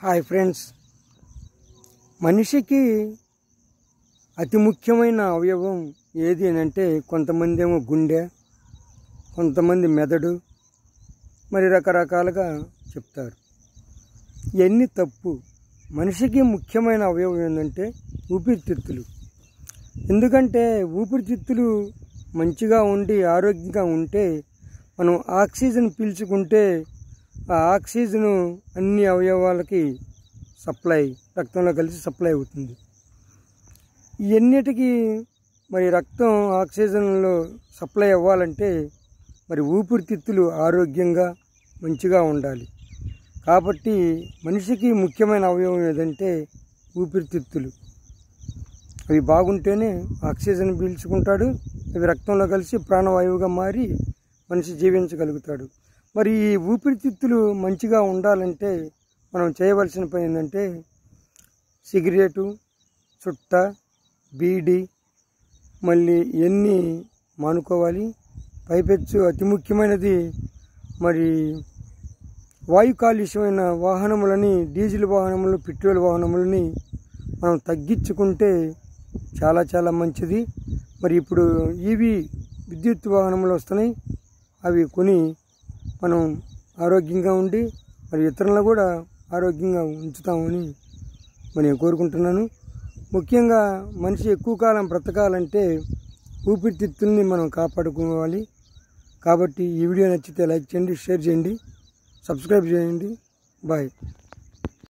Hi friends, మనిషికి అతి ముఖ్యమైన అవయవం ఏది అని అంటే కొంతమంది ఏమో గుండె, కొంతమంది మెదడు, మరి రకరకాలుగా చెప్తారు. ఇవన్నీ తప్పు. మనిషికి ముఖ్యమైన అవయవం ఏంటంటే ఊపిరితిత్తులు. ఎందుకంటే ఊపిరితిత్తులు మంచిగా ఉండి ఆరోగ్యంగా ఉంటే మనం ఆక్సిజన్ పీల్చుకుంటే ఆ ఆక్సిజను అన్ని అవయవాలకి రక్తంలో కలిసి సప్లై అవుతుంది. ఇవన్నిటికీ మరి రక్తం ఆక్సిజన్లో సప్లై అవ్వాలంటే మరి ఊపిరితిత్తులు ఆరోగ్యంగా మంచిగా ఉండాలి. కాబట్టి మనిషికి ముఖ్యమైన అవయవం ఏదంటే ఊపిరితిత్తులు. అవి బాగుంటేనే ఆక్సిజన్ పీల్చుకుంటాడు, అవి రక్తంలో కలిసి ప్రాణవాయువుగా మారి మనిషి జీవించగలుగుతాడు. మరి ఈ ఊపిరితిత్తులు మంచిగా ఉండాలంటే మనం చేయవలసిన పని ఏంటంటే సిగరెటు, చుట్ట, బీడి మళ్ళీ ఇవన్నీ మానుకోవాలి. పైపెచ్చు అతి ముఖ్యమైనది మరి వాయు కాలుష్యమైన వాహనములని, డీజిల్ వాహనములు, పెట్రోల్ వాహనములని మనం తగ్గించుకుంటే చాలా చాలా మంచిది. మరి ఇప్పుడు విద్యుత్ వాహనములు వస్తున్నాయి, అవి కొని మనం ఆరోగ్యంగా ఉండి మరి ఇతరులను కూడా ఆరోగ్యంగా ఉంచుతామని నేను కోరుకుంటున్నాను. ముఖ్యంగా మనిషి ఎక్కువ కాలం బ్రతకాలంటే ఊపిరితిత్తుల్ని మనం కాపాడుకోవాలి. కాబట్టి ఈ వీడియో నచ్చితే లైక్ చేయండి, షేర్ చేయండి, సబ్స్క్రైబ్ చేయండి. బాయ్.